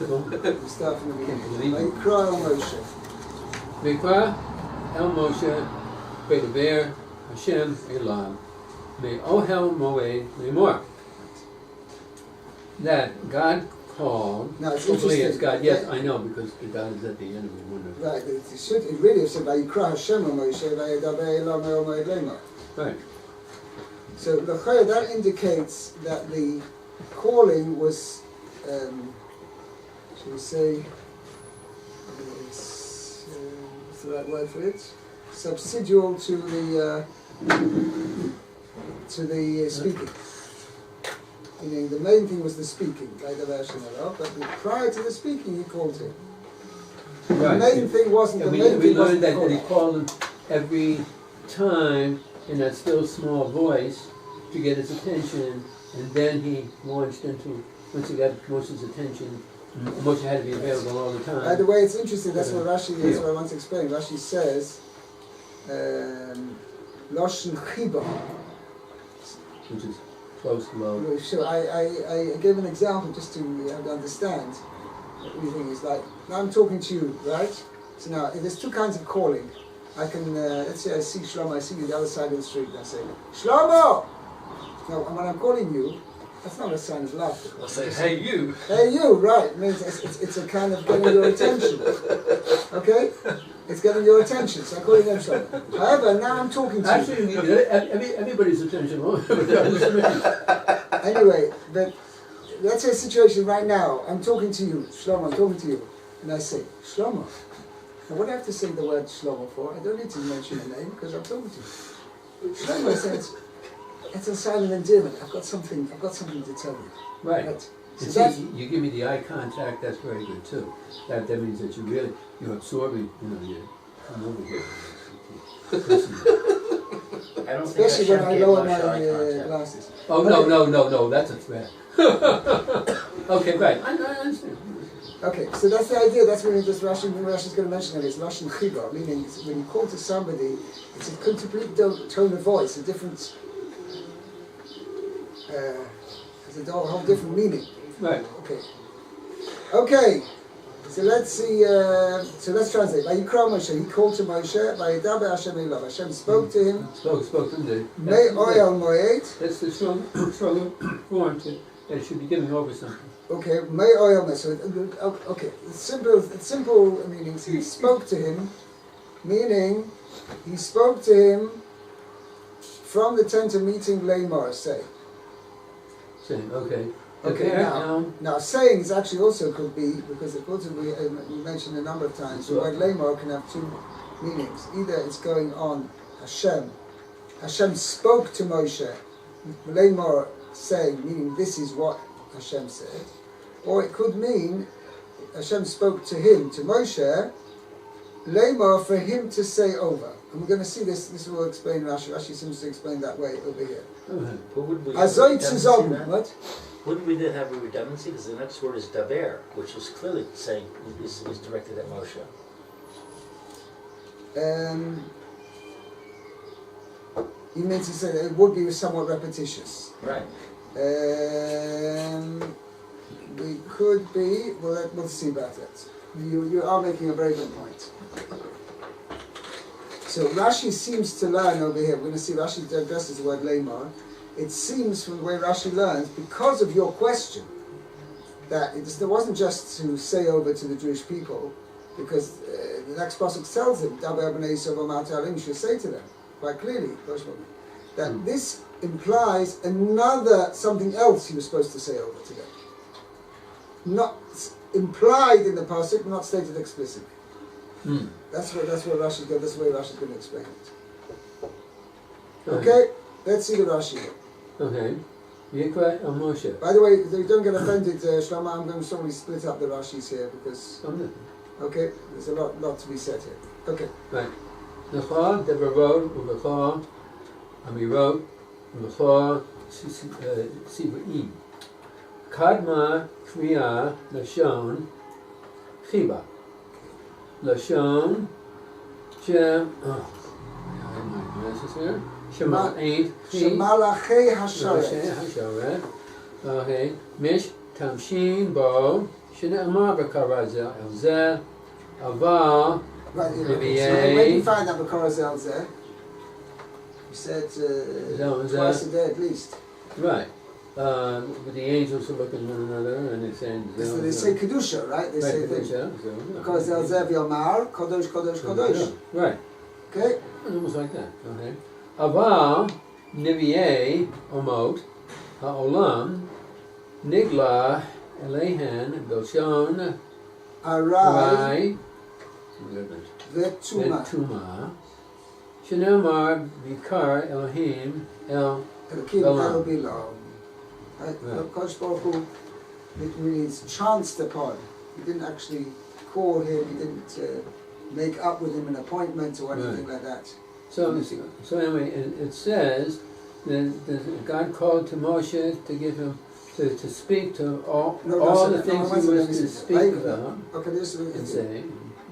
We start from the beginning. Vayikra el Moshe. Vayikra el Moshe v'daber Hashem elav me'ohel moed lemor. That God called. Now it's hopefully interesting. it's God. Yes, I know, because the God is at the end. We wonder. Right. It really said Vayikra Hashem el Moshe v'daber elav me'ohel moed lemor. Right. So that indicates that the calling was, shall we say, what's the right word for it? Subsidial to the speaking. Meaning the main thing was the speaking, like the version of, but prior to the speaking he called him. Right. The main thing wasn't the we main thing. We learned that he called him every time in that still small voice to get his attention, and then he launched into, once he got Moshe's attention, Moshe had to be available all the time. By the way, it's interesting, that's what Rashi is, what I want to explain. Rashi says, Loshen Chiba. Which is close, low. So I gave an example just to understand what we think is like. Now I'm talking to you, right? So now, there's two kinds of calling. I can, let's say I see Shlomo, I see you the other side of the street, and I say, Shlomo! Now, when I'm calling you, that's not a sign of love. I'll say, hey you! Hey you, right. It means it's a kind of getting your attention. Okay? It's getting your attention, so I call you name Shlomo. However, now I'm talking to you. Actually, everybody's attention. Anyway, but let's say a situation right now, I'm talking to you, Shlomo, I'm talking to you, and I say, Shlomo. Now what do I have to say the word Shlomo for? I don't need to mention a name because I'm talking to you. Shlomo says, it's a sign of endearment. I've got something to tell you. Right. So you give me the eye contact, that's very good too. That means that you're absorbing, you come over here. I don't think especially when I lower my contact. glasses. Oh, no, that's a threat. Okay, right. I understand. Okay, so that's the idea. That's when Rashi is going to mention it. It's Lashon Chiba, meaning when you call to somebody, it's a complete tone of voice, a different, it's a whole different meaning. Right. Okay. So let's see. So let's translate. Vayikra Moshe. He called to Moshe. Vayedaber Hashem elav. Hashem spoke to him. Spoke to him. May oyel moed. That's the strong form that it should be giving over something. Okay, may oyel. So okay, simple meanings. He spoke to him, meaning he spoke to him from the tent of meeting. Lamar say. Saying okay. Okay, now sayings actually also could be, because of course we mentioned a number of times, the word lamar can have two meanings. Either it's going on Hashem spoke to Moshe, lamar saying, meaning this is what Hashem said, or it could mean Hashem spoke to him, to Moshe, lamar for him to say over. And we're going to see this will explain Rashi. Rashi seems to explain that way over here. What? Wouldn't we then have a redundancy? Because the next word is daber, which is clearly saying is directed at Moshe. You mean to say that it would be somewhat repetitious. Right. We could be, well, we'll see about that. You are making a very good point. So Rashi seems to learn over here, we're going to see Rashi addresses the word lamar. It seems from the way Rashi learns, because of your question, that it wasn't just to say over to the Jewish people, because the next pasuk tells them, you should say to them, quite clearly, that this implies another something else he was supposed to say over to them. Not implied in the pasuk, not stated explicitly. That's what Rashi's going. That's the way Rashi's going to explain it. Okay, let's see the Rashi here. Okay. Vayikra el Moshe. By the way, don't get offended, Shlomo. I'm going to sort of split up the Rashis here because. Okay, there's a lot to be said here. Okay. Right. L'chor devarot u'l'chor amirot u'l'chor sivaim. Kadma kriya lashon chiba. Lashon shem. I have my glasses here. Shemalachei Hasharet. Okay. Mish tamshin bo שנאמר בקרא זה, אבל Right, you know, Maybe so where do you a- find that B'Korazel there? You said twice a day at least. right. But the angels are looking at one another and they're saying, So they say Kedusha, right? They say B'Korazel Zev Yomar, Kodosh, Kodosh, Kodosh. Right. Okay? It's almost like that. Okay. אבל נביאי אומות העולם נגלה אליהן בלשון Arai ותומה, Vetuma. שנאמר בעיקר אלוהים אל Elokim Bilam. El Bilam. Right? Kodesh Baruch Hu, it means chanced upon. He didn't actually call him, he didn't make up with him an appointment or anything like that. So anyway, it says that God called to Moshe to give him to speak to all the things he was to speak about Okay, this and is say.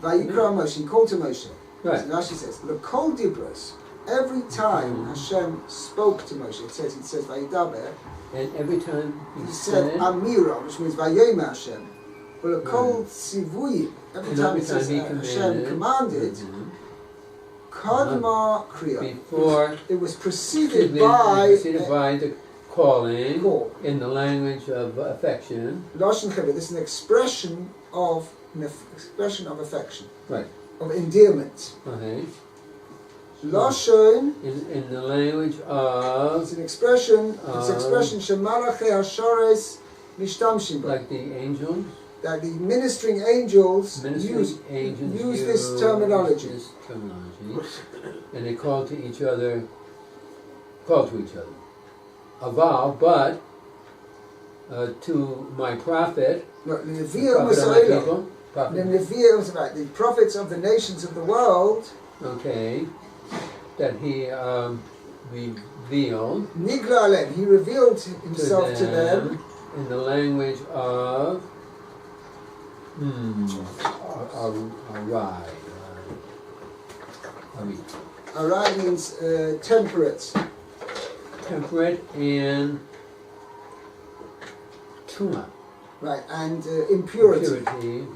Vayikra Moshe, he called to Moshe. Right. So Rashi says, L'kol dibros, every time Hashem spoke to Moshe, it says Vayidaber, And every time he he said said, Amira, which means Vayomer Hashem. But L'kol tzivuyim, every and time every it says time he Hashem commanded, Kadma Kriya, before it was to preceded be by preceded by the calling call. in the language of affection. Lashon Cheved, this is an expression of affection, Right. of endearment. Okay. Lashon In the language of it's an expression. It's an expression Shemalachei Hashores Mishtamshim bo, like the angels. that the ministering angels Ministering angels use this terminology. this terminology, and they call to each other. Aval, but to my prophet, No, the the Nevi'im prophet of my Mosailah, people, the prophet, Nevi'im was about the prophets of the nations of the world. okay, that he revealed Nigla Alem, he revealed himself to them in the language of Arai. Arai means temperate. Temperate and tuma. Right, and impurity. Purity.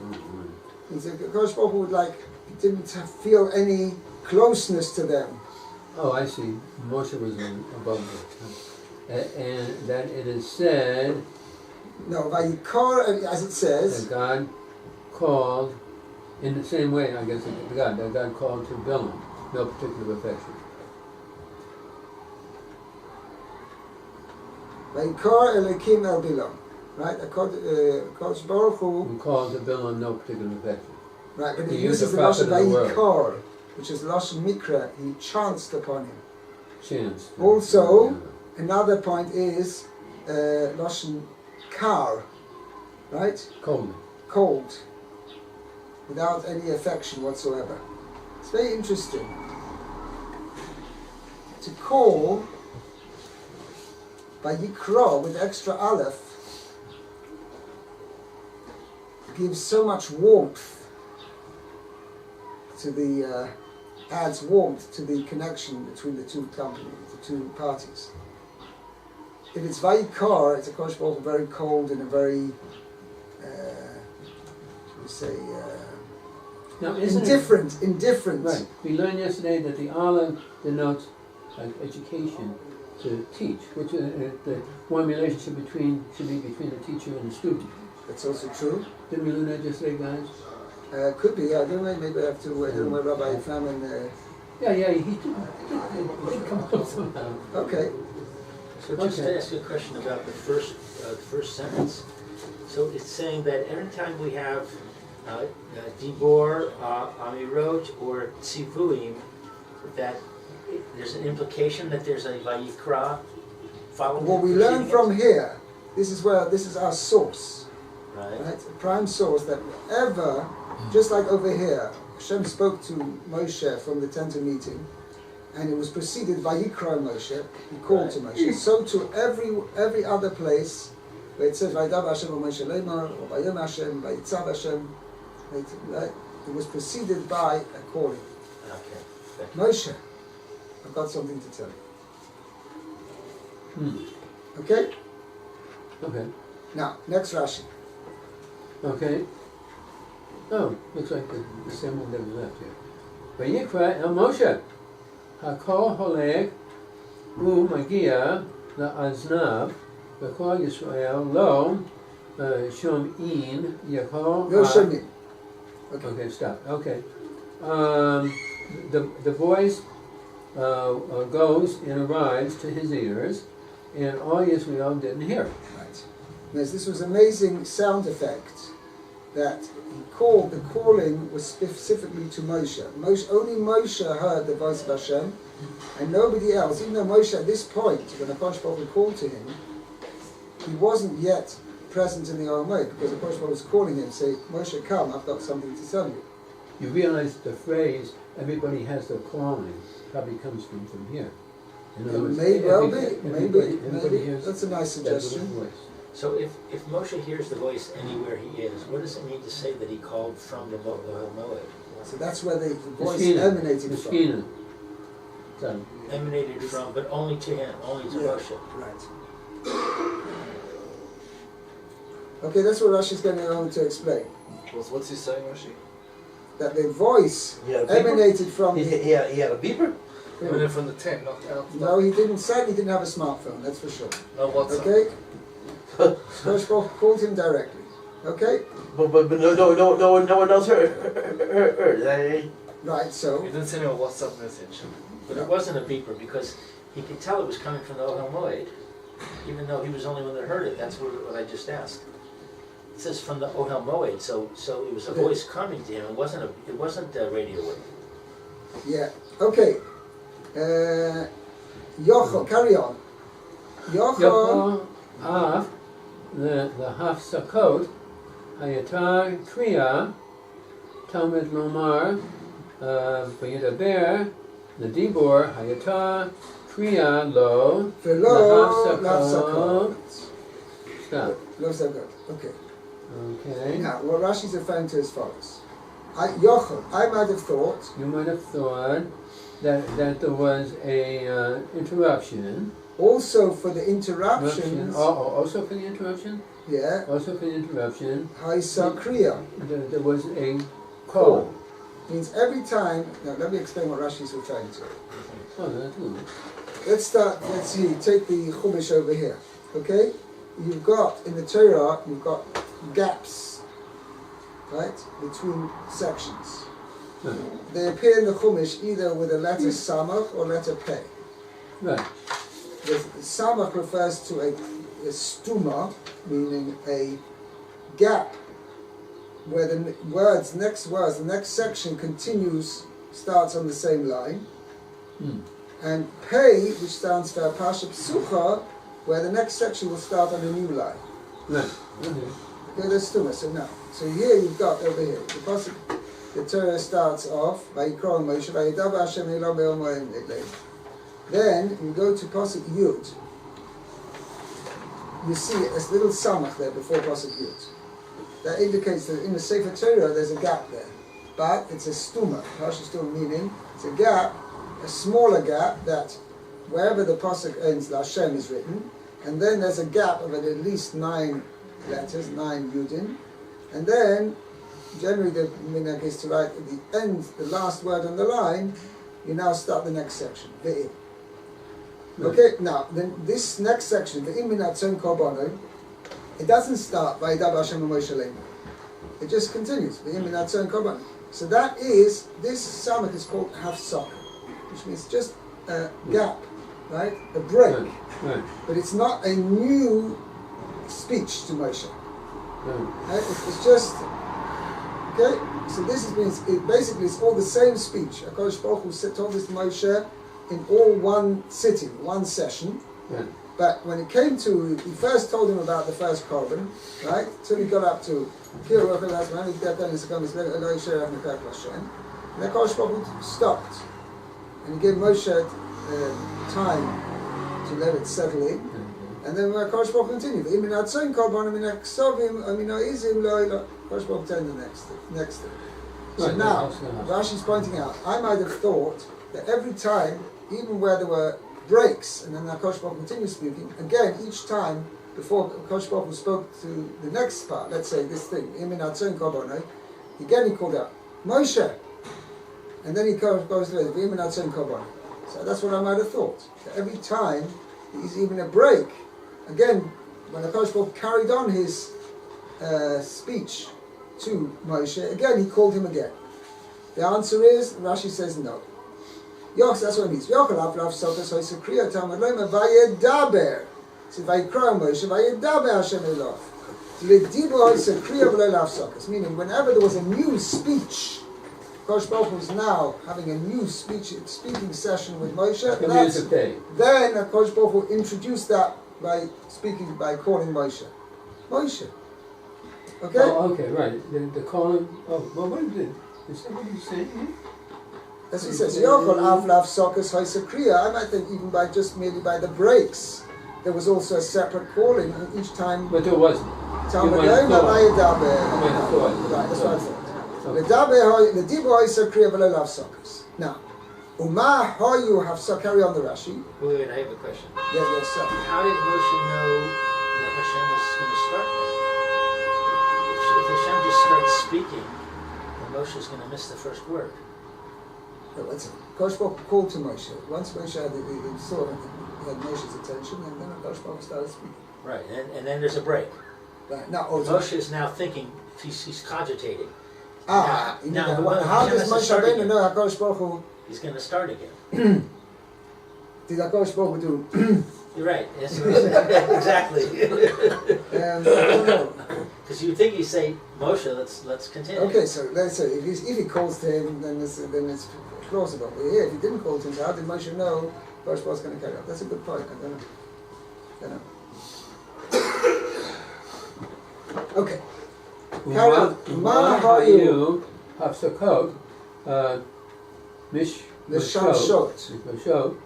And so Kodesh Baruch Hu would didn't feel any closeness to them. Oh, I see. Moshe was above it. And that it is said No, Vayikor, as it says, that God called, in the same way, I guess, that God called to Bilam, no particular affection. Vayikor Elokim El Bilam. Right, Kodesh Baruch Hu. He called to Bilam no particular affection. Right, but He he used uses the the Lashon prophet of the world. Vayikor, which is Lashon Mikra. He chanced upon him. Chance. Also, another point is Lashon Kar, right? Cold. Cold, without any affection whatsoever. It's very interesting. To call by Yikra with extra aleph gives so much warmth to the adds warmth to the connection between the two companies, the two parties. If it's Vayikar, it's a Kodesh Baruch Hu, very cold and a very should we say Now, isn't indifferent. right? We learned yesterday that the aleph denotes education, to teach, which the one relationship should be between the teacher and the student. That's also true. Didn't we learn that yesterday, guys? Could be, I don't know, maybe I have to, I don't know where Rabbi Famin, Yeah, he did come up somehow. okay. So just to ask you a question about the first sentence. So it's saying that every time we have Dibor, Amirot, or Tzivuim, that there's an implication that there's a Vayikra following. What we learn from here, this is our source, Right. right? The prime source that wherever, just like over here, Hashem spoke to Moshe from the tent of meeting, and it was preceded Vayikra Moshe, he called to Moshe. So to every other place, where it says Vayidaber Hashem Moshe Lemar, or Vayom Hashem, Vayitzav Hashem, right? It was preceded by a calling. Okay. Moshe, I've got something to tell you. Okay? Okay. Now, next Rashi. Okay. Oh, looks like the same one that we left here. Vayikra el Moshe, Hakol Holeg, Magia, La'aznav, V'kol Yisrael, Lo, Shom'in, Yakol. No Shemim. Okay, stop. Okay. The voice goes and arrives to his ears, and all Yisrael didn't hear it. Right. Yes, this was amazing sound effect that he called. The calling was specifically to Moshe. Only Moshe heard the voice of Hashem, and nobody else. Even though Moshe, at this point, when HaKodesh Baruch Hu called to him, he wasn't yet present in the Old Moed, because HaKodesh Baruch Hu was calling him, saying, Moshe, come, I've got something to tell you. You realize the phrase, everybody has their calling, probably comes from here. In other words, everybody hears That's a nice that little suggestion. voice. So if Moshe hears the voice anywhere he is, what does it mean to say that he called from the Moed? So that's where the voice Meshkina, emanated from. Meshkina. So, Emanated from, but only to him, only to Moshe. Right. Okay, that's what Rashi's going on to explain. What's he saying, Rashi? That the voice He had a beeper? emanated from He the... had a beeper? Emanated from the tent, not out. No, he didn't. Sadly, he didn't have a smartphone, that's for sure. No WhatsApp. Okay? HaKodesh Baruch Hu called him directly. Okay? But no one else heard. Right, so... You didn't send him a WhatsApp message. But it wasn't a beeper because he could tell it was coming from the Ohel Moed, even though he was the only one that heard it. That's what I just asked. It says from the Ohel Moed, so it was a voice coming to him. It wasn't a radio wave. Yeah. Okay. Yochel, carry on. Yochel... Yachol Av, the Hafsakot, Hayatar Kriya, Talmud Lomar, Vayidaber, the Dibor, Hayatar Kriya Lo, Velo the Lafsakot. Stop. Lafsakot. Okay. Okay. Now, what Rashi's referring to is as follows. Yochel, I might have thought... You might have thought that there was a interruption. Also for the interruptions... Also for the interruption? Yeah. Also for the interruption. Haisa Kriya. There was a call. Means every time... Now, let me explain what Rashi's referring to. Oh, that's good. Let's start, let's see, take the Chumash over here. Okay? You've got, in the Torah, you've got gaps, right, between sections. Right. They appear in the Chumash either with a letter Samach or letter Pei. Right. The Samach refers to a stuma, meaning a gap where the next section continues, starts on the same line. And Pei, which stands for Pasha Psucha, where the next section will start on a new line. Right. Okay, that's stuma. So now, so here you've got over here the Torah starts off by Yikra Moshe, Vayidav Hashem Eloh Be'ol Moed Eileh. Then you go to Pasuk Yud. You see a little samach there before Pasuk Yud. That indicates that in the Sefer Torah there's a gap there, but it's a stuma. Partial stuma meaning it's a gap, a smaller gap that wherever the Pasuk ends, L'Hashem is written, and then there's a gap of at least 9 letters, 9 Yudin, and then generally the minhag is to write at the end, the last word on the line. You now start the next section, Ve'im. Okay, now then this next section, Ve'im min atzon korbanon, it doesn't start by Dav Hashem Moshe Leinu. It just continues, Ve'im min atzon korbanon. So that is, this samach is called hafsaka, which means just a gap, right? A break. Right. But it's not a new speech to Moshe. Right. Right? It's just, okay? So this means, it basically it's all the same speech. HaKodesh Baruch Hu told this to Moshe in all one sitting, one session. Right. But when it came to, he first told him about the first korban, right? Till he got up to, and then HaKodesh Baruch Hu stopped. And he gave Moshe time to let it settle in. And then HaKodesh Baruch Hu continued. HaKodesh Baruch Hu turned the next thing. So Right, now, that's Rashi's pointing out, I might have thought that every time, even where there were breaks, and then HaKodesh Baruch Hu continues speaking, again, each time before Kosh Baruch Hu spoke to the next part, let's say this thing, again he called out, Moshe. And then he goes later, so that's what I might have thought. That every time he's even a break, again, when HaKodesh Baruch Hu carried on his speech to Moshe, again he called him again. The answer is, Rashi says no. That's what it means. So Vayikra Moshe, Vayedaber Hashem Elof. Meaning, whenever there was a new speech, Kosh Baruch Hu is now having a new speaking session with Moshe. Then Kosh Baruch Hu introduced that by calling Moshe. Moshe. Okay? Oh, okay, right. The calling. Oh, well, what is it? Is that what he's saying here? That's what he says. I might think even merely by the breaks, there was also a separate calling each time. But there wasn't. Right, that's what I thought. Now, carry on the Rashi. Wait, I have a question. Yes, sir. How did Moshe know that Hashem was going to start that? If Hashem just starts speaking, then Moshe is going to miss the first word. No, that's it. Kosh Baruch Hu called to Moshe. Once Moshe had Moshe's attention, and then Kosh Baruch Hu started speaking. Right, and then there's a break. Right. Now, Moshe is now thinking, he's cogitating. how does Moshe Rabbeinu know HaKodesh Baruch Hu? He's going to start again. Did HaKodesh Baruch Hu do? You're right. Yes, exactly. I don't know. Because you think you say Moshe, let's continue. Okay, so let's say if he calls to him, then it's plausible. But here, if he didn't call to him, so how did Moshe know Kosh Baruch Hu was going to carry out? That's a good point. I don't know. Okay. Carry on. Ma ha'yu hafsakot l'shamshot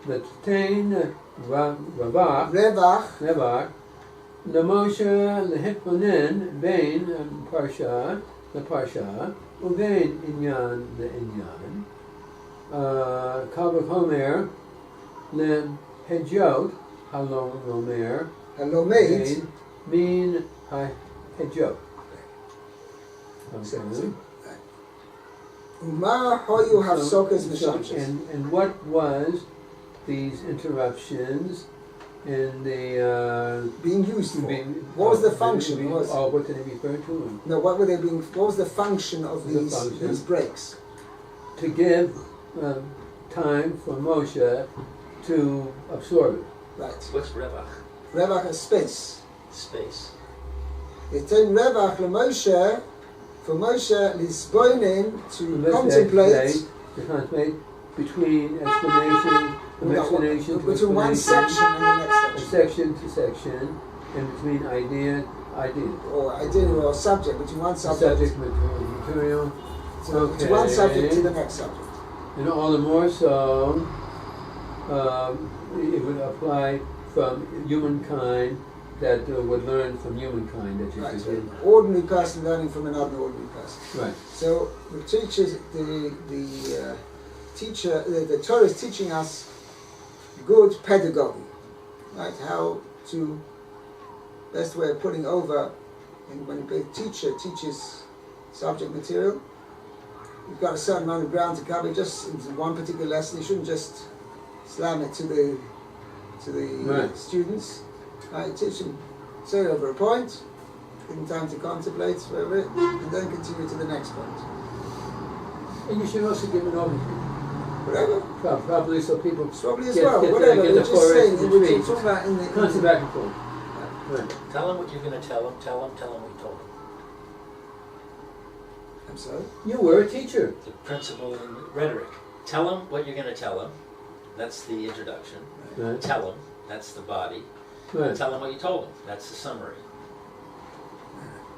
l'tein ravach revach למשה להתבונן בין פרשה לפרשה ובין עניין לעניין קל וחומר להג'ות הלומד מן ההג'ות. ומה היו הפסוקות משמשות? And what was these interruptions in the being used for? What was the function? What did they refer to? No, what were they being? What was the function of these breaks? To give time for Moshe to absorb it. Right. What's Revach? Revach is space. Space. It's Revach LeMoshe, for Moshe Lisboinin to contemplate between explanation. Between one section and the next section. Section to section, and between idea. Or subject, between one subject. Material. So to one subject to the next subject. And all the more so, it would apply from humankind that would learn from humankind. That you right, could so an ordinary person learning from another ordinary person. Right. So the teachers, the Torah is teaching us good pedagogy, right? How to, best way of putting over, and when a teacher teaches subject material, you've got a certain amount of ground to cover. Just in one particular lesson, you shouldn't just slam it to the right. Students. Right? Teach them, say it over a point, give them time to contemplate over it, and then continue to the next point. And you should also give an overview. Whatever. Probably so people probably as well. Whatever. We're just saying. We're talking about in the constant back and forth. Right. Tell them what you're going to tell them. Tell them what you told them. I'm sorry. You were a teacher. The principle in rhetoric. Tell them what you're going to tell them. That's the introduction. Right. Tell them. That's the body. Right. Tell them what you told them. That's the summary.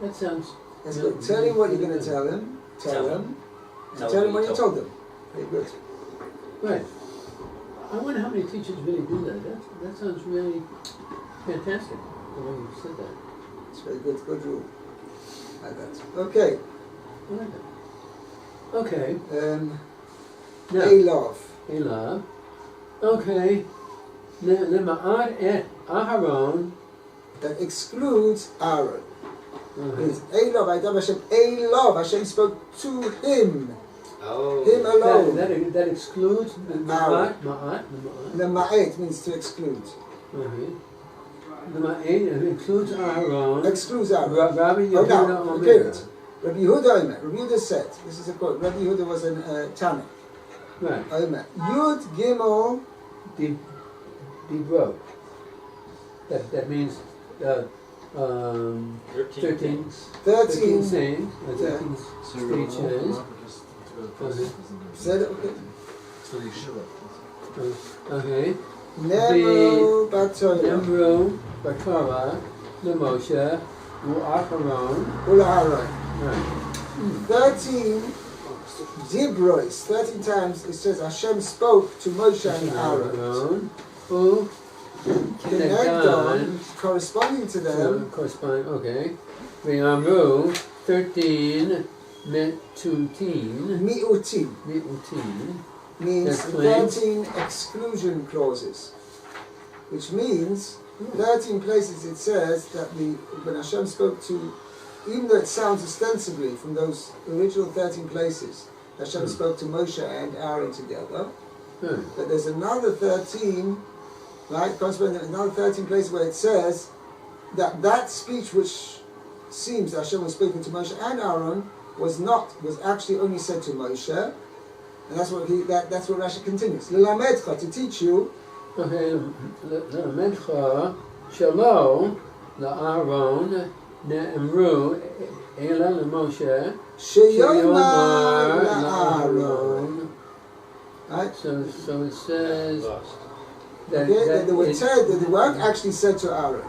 That sounds. That's good. Tell him what you're going to tell them. Tell them. And tell him what you told them. Very good. Right. I wonder how many teachers really do that. That sounds really fantastic, the way you said that. It's very good. Good rule. Like that. Okay. I like that. Okay. Elov. Elov. Okay. Lema'ar et Aharon that excludes Aaron. Uh-huh. It's Elov, Vayidam Hashem, Elov, Hashem spoke to him. Oh. Him alone. That excludes the Aaron. ma'at. The ma'et means to exclude. Okay. The ma'at includes Aaron. Excludes Aaron. Rabbi Oh, Yehuda now, Omer. hear it. Rabbi Yehuda Omer. Rabbi Yehuda said, this is a quote, Rabbi Yehuda was an Tana. Right. Omer. Yud Gimel. Dibro. That means 13 13. 13. sayings, 13 Yeah. speeches. Said it, okay. For Yeshiva. Okay. Nero Batoya. Nemru, Batora, Moshe, U'acharon. Ula Aaron. Right. 13 Dibrois. 13 times it says Hashem spoke to Moshe and Aaron. Who? Kenegdon, corresponding to them. Correspond, okay. V'amru, 13, Metutin, Mi'utim means That's claims. 13 exclusion clauses, which means 13 places it says that when Hashem spoke to, even though it sounds ostensibly from those original 13 places, Hashem spoke to Moshe and Aaron together, but there's another 13, right, corresponding another 13 places where it says that speech which seems that Hashem was speaking to Moshe and Aaron was actually only said to Moshe, and that's what Rashi continues. Lilamedcha, to teach you. Okay, L'amedcha, Shalo, La'aron, Ne'emru, Ela L'Moshe, Sheyomar la'Aaron. Right? So it says Lost. that, Okay, that they were it- said that they weren't actually said to Aaron,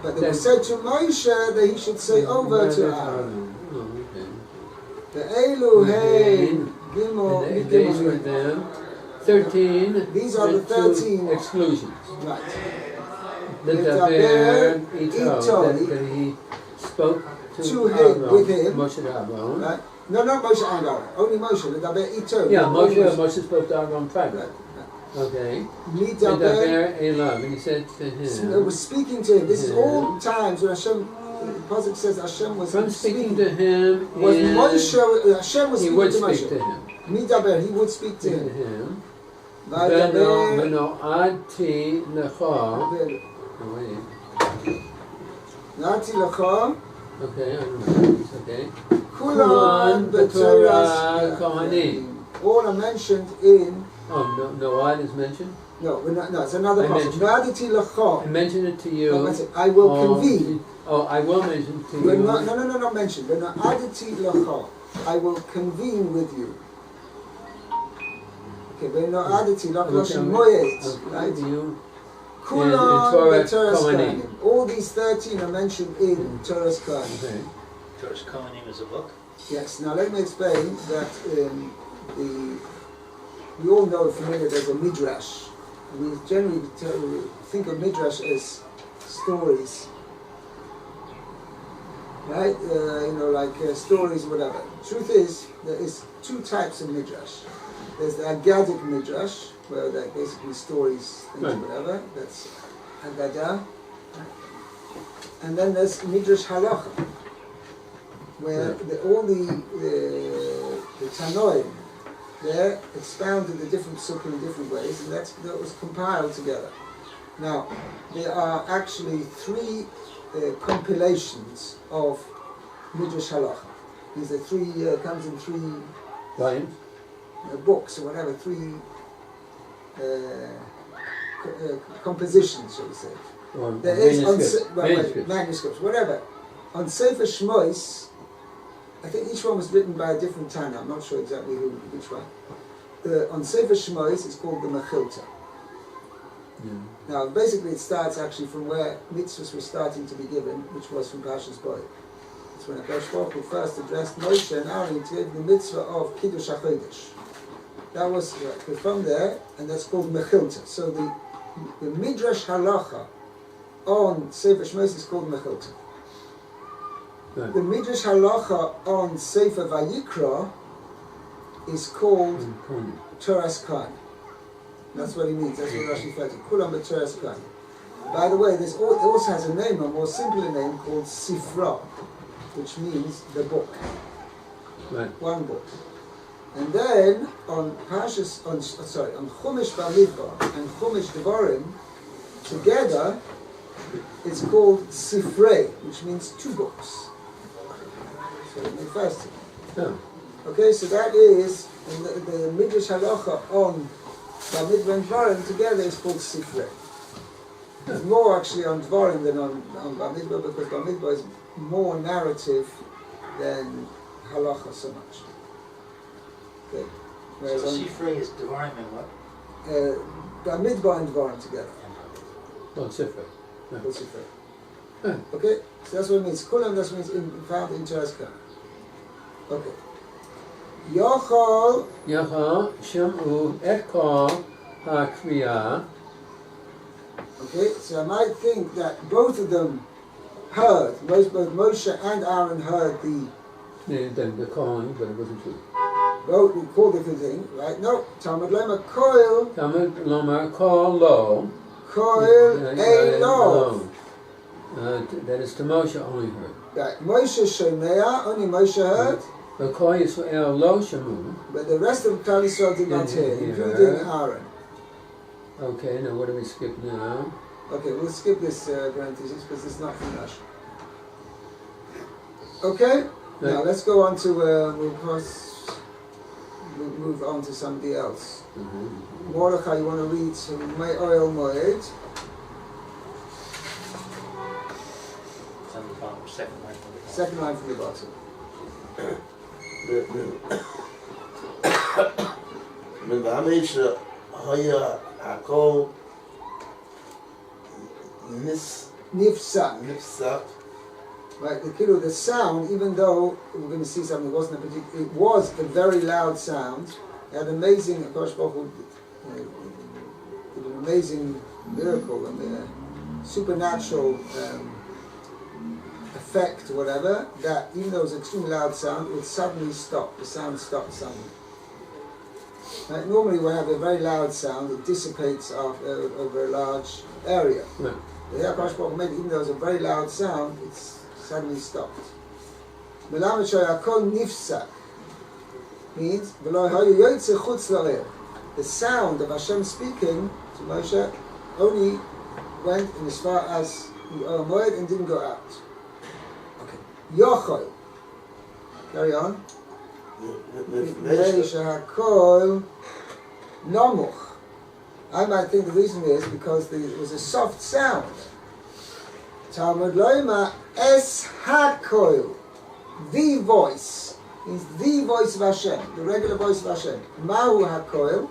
but they were said to Moshe that he should say over to Aaron. Oh, okay. The Elohim, Gimel, And these were Gimel. them. 13. These are the went to 13 exclusions. Right. The Daber, Daber Ito, that he spoke To him, Aaron, with him. Moshe and Aaron. Right? No, not Moshe and Aaron. Only Moshe. The Daber Ito. Yeah, not only Moshe spoke to Aaron private. Right. Okay. Me The Daber. Daber Elav, and he said to It him, was speaking to him. This is all times when Hashem, the Pasuk says Hashem was from speaking to him, Was in- Moshe, Hashem was he speaking would to speak Moshe. to him. Midaber, he would speak to To him. him. Vaydaber, Beno Ati Lecha. Vaydaber. Oh, wait. Nati Lacha, Okay, I remember. It's okay. Kulan Kulan B'Torah B'Torah Kohanim. All are mentioned in, Oh, no Ad is mentioned? no, it's another I passage. mentioned- Naditi I Lacha, mentioned it to you. No, that's it. I will Oh, convene. Oh, I will mention to We're you. not mentioned. We're not Aditi Lacha. I will convene with you. Okay, we're not Aditi Lacha, Moyet, right? You. Kulan Torah B'Torah Kohanim. Kohanim. All these 13 are mentioned in Torah's Kohanim. Okay. Torah's Kohanim is a book. Yes, now let me explain that we all know, familiar, there's a midrash. We generally think of midrash as stories, right? Like stories, whatever. Truth is, there is two types of midrash. There's the Aggadic midrash, where they're basically stories, things, Right. whatever. That's Aggadah. And then there's midrash halacha, where all the Tanoim, they're expounded the different sukkah in different ways, and that was compiled together. Now, there are actually three compilations of Midrash Halacha. These are three, comes in three Volumes? books or whatever, three compositions, shall we say. Or There is on manuscripts. manuscripts, whatever. On Sefer Shmois, I think each one was written by a different Tana. I'm not sure exactly which one. On Sefer Shmois, it's called the Mechilta. Yeah. Now, basically, it starts actually from where mitzvahs were starting to be given, which was from Parshas Bo. It's when HaKodesh Baruch Hu first addressed Moshe and Aaron to give the mitzvah of Kiddush HaKodesh. That was from there, and that's called Mechilta. So the Midrash Halacha on Sefer Shmois is called Mechilta. Right. The Midrash Halacha on Sefer Vayikra is called Kohanim. Torah's Kohanim. That's what he means. That's what Rashi refers to. Kulam b'Torah's Kohanim. By the way, it also has a name, a more simpler name called Sifra, which means the book. Right. One book. And then on Chumash Bamidbar and Chumash Devarim, together, it's called Sifrei, which means two books. So let me first. Yeah. Okay, so that is the Midrash Halacha on Bamidbar and Dvarim together is called Sifrei. It's more actually on Dvarim than on Bamidbar, because Bamidbar is more narrative than Halacha so much. Okay. Whereas So Sifrei is Devarim and what? Bamidbar and Dvarim together. Well, Sifrei. Yeah. Called Sifrei. Yeah. Okay, so that's what it means. Kulam, that means found in Tereska. Okay. Yochol. Yachal Shem'u Et Kol HaKriya. Okay, so I might think that both of them heard, both Moshe and Aaron heard the calling, but it wasn't true. both we call different thing, right? No, Talmud Lema Koil, Talmud Lomar Kol Lo. Koil Elov. That is to Moshe only heard. Right, Moshe Shemea, only Moshe heard, But Kol Yisrael Lo Shemu. but the rest of Klal Yisrael did not hear, including Aaron. Okay, now what do we skip now? Okay, we'll skip this parenthesis because it's not from Rashi. Okay, now let's go on to, we'll move on to somebody else. Mordechai, you want to read some Oil Moed? It's on the bottom, second line from the bottom. Second line from the bottom. מבאמי שהיה הכל Nifsa. נפסק Right, the sound, even though we're going to see something, it wasn't a particular, it was a very loud sound. It had amazing, HaKodesh Baruch Hu did an amazing miracle, a supernatural effect or whatever, that even though it was an extremely loud sound, it would suddenly stop. The sound stopped suddenly. Right, normally when we have a very loud sound, it dissipates over a large area. Right. The HaKodesh Baruch Hu made it, even though it was a very loud sound, it's suddenly stopped. Melamed sheyakol nifsak means the sound of Hashem speaking to Moshe only went in as far as the Oel Moed and didn't go out. Okay. Yochol. Carry on. Sheyakol nomuch. I might think the reason is because it was a soft sound. Talmud Loima es HaKoil, the voice, means the voice of Hashem, the regular voice of Hashem. Mahu HaKoil.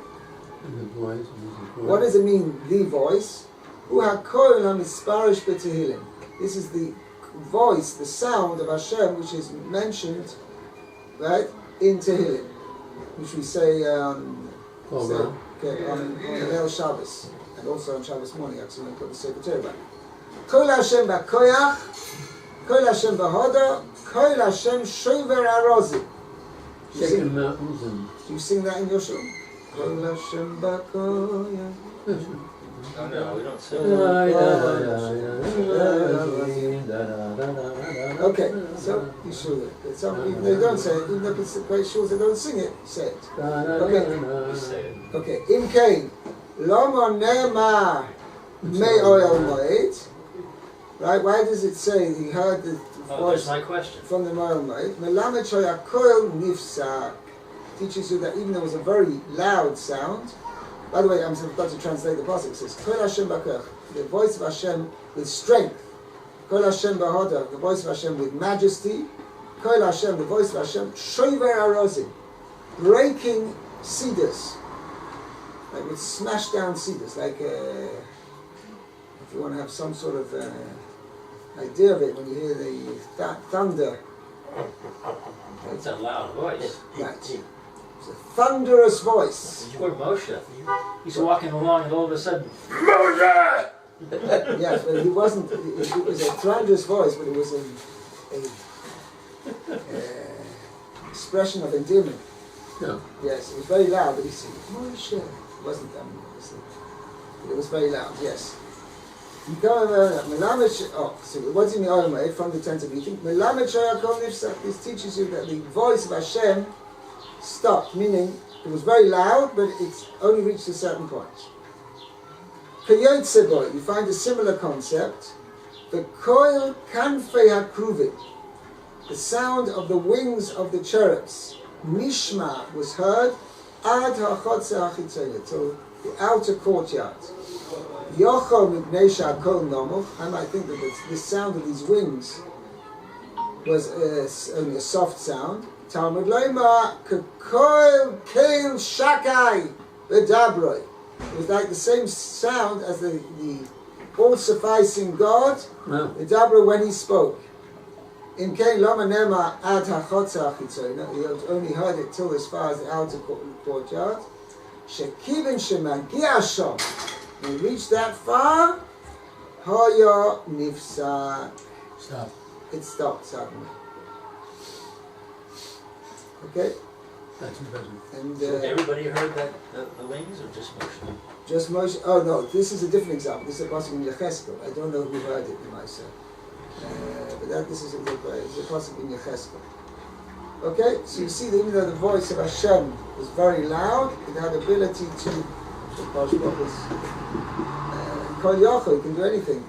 What does it mean, the voice? Hu HaKoil HaMisparish B'Tehillim. This is the voice, the sound of Hashem, which is mentioned, right, in Tehillim, which we say on Leil Shabbos, and also on Shabbos morning, actually, when we put the Sefer Torah back. Kol Hashem b'koyach, Kol Hashem b'hodo, Kol Hashem shover arozim. Shaking mountains and... Do you sing that in your shul? Kol Hashem b'koyach. Oh no, we don't say Okay, so you should. Some even they don't say it, even if it's the great shuls they don't sing it, say it. Okay. we say it. Okay, Im Kain, Lomo Ne'emar Me Oil Moed. Right, why does it say he heard the Oh, there's voice my question. from the Oil Moed? Melamed Shoyakol Nifsak teaches you that even though it was a very loud sound. By the way, I'm about to translate the pasuk. It says, Kol Hashem b'koyach, the voice of Hashem with strength. Kol Hashem b'hoda, the voice of Hashem with majesty. Kol Hashem, the voice of Hashem, shover arozim, breaking cedars. Like with smashed down cedars. Like if you want to have some sort of idea of it, when you hear the thunder. It's a loud voice. Right. It's a thunderous voice. Poor Moshe. He's walking along and all of a sudden, Yes, but he wasn't. It was a thunderous voice, but it was a expression of endearment. No. Yes, it was very loud, but he said, Moshe. It wasn't but it was very loud. Yes. So what's in the Olam Moed from the tent of meeting? This teaches you that the voice of Hashem stopped, meaning it was very loud, but it's only reached a certain point. You find a similar concept. The koil kanfei hakruvim, the sound of the wings of the cherubs, nishma, was heard ad hachotze hachitzonah, till the outer courtyard. Yocho mipnei sha'kol nomuch. I might think that the sound of these wings was only a soft sound. Talmud leima kekoil keil shakai v'dabroi. It was like the same sound as the all-sufficing God, the Dabra, when he spoke. In Kain Lama Nema Ad HaChotza HaChitzonah, he only heard it till as far as the outer courtyard. Shekivin Shemagia Shom. When he reached that far, Hoya Nifsa. Stop. It stopped suddenly. Okay? That's impressive. And So everybody heard that the wings, or just Moshe? just Moshe. Oh no, this is a different example. This is a passage in Yecheskel. I don't know who heard it in myself. But this is a passage in Yecheskel. Okay, so you see that even though the voice of Hashem was very loud, it had ability to. Kol Yochel, he can do anything.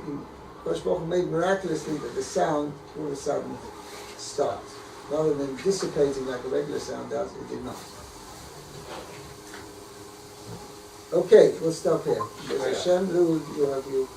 Kosh Baruch Hu made miraculously that the sound all of a sudden stopped. Rather than dissipating like a regular sound does, it did not. Okay, we'll stop here. Hashem, Lou, you have you.